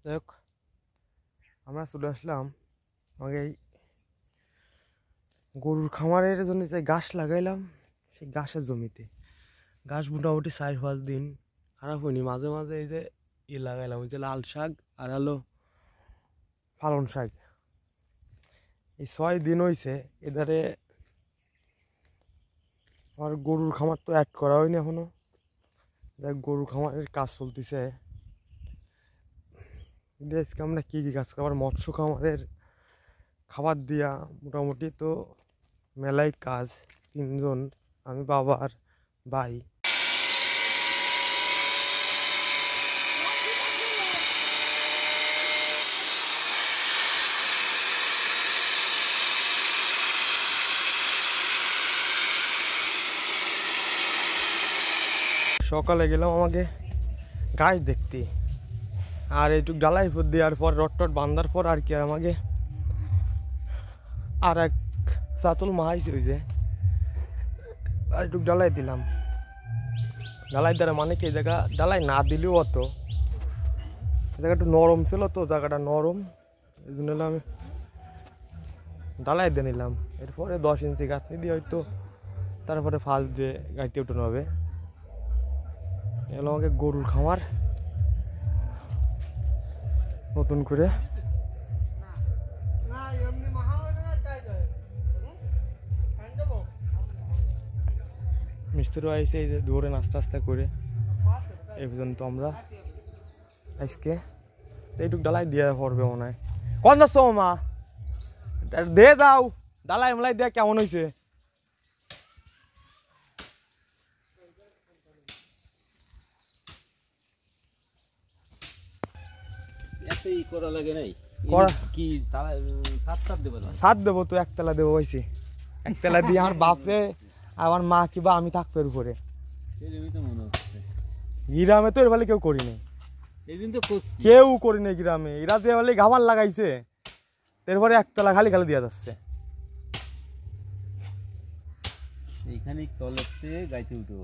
যাই হোক আমরা চলে আসলাম আমাকে এই গরুর খামারের জন্য যে ঘাস লাগাইলাম সেই ঘাসের জমিতে। ঘাস মোটামুটি 4-5 দিন খারাপ হয়নি, মাঝে মাঝে এই যে লাগাইলাম ওই যে লাল শাক আর হলো পালং শাক। এই 6 দিন হয়েছে এধারে আমার গরুর খামার তো অ্যাড করা হয়নি এখনো। দেখ গরুর খামারের কাজ চলতেছে। আজকে আমরা কী কী কাজ খাবার মৎস্য খামারের খাবার দিয়া মোটামুটি তো মেলাই কাজ। 3 জন, আমি বাবা আর ভাই। সকালে গেলাম আমাকে গাছ দেখতে, আর এইটুক ডালাই দেওয়ার পর রড বাঁধার পর আর কি আমাকে আর এক চাতল মাহাইছে ওই যে আর একটু ডালাই দিলাম। ডালাই দ্বারা মানে কি জায়গা ডালাই না দিলেও অত জায়গা একটু নরম ছিল, তো জায়গাটা নরম, এই জন্য আমি ডালাই দিয়ে নিলাম। এরপরে 10 ইঞ্চি গাঁথনি দিয়ে হয়তো তারপরে ফার্স্ট দিয়ে গাড়িতে উঠানো হবে। এগুলো আমাকে গরুর খামার নতুন করে। মিস্ত্রি আইসে এই যে দৌড়ে আস্তে আস্তে করে এই পর্যন্ত আমরা আজকে এইটুক ডালাই দিয়ে পড়বে মনে হয়। কোন যাচ্ছ মা দে যাও, ডালাই মালাই দিয়ে কেমন হয়েছে? সাত দেবো তো, একতলা দেবো হয়েছে। একতলা দিয়ে আমার বাপরে আমার মা কিবা আমি থাকবে উপরে। গ্রামে তো এর ফলে কেউ করিনি, কেউ করিনি গ্রামে। এরা যে বলে ঘামার লাগাইছে এরপরে একতলা খালি খালি দিয়া যাচ্ছে। এইখানে তলতে গাইতে উঠবো।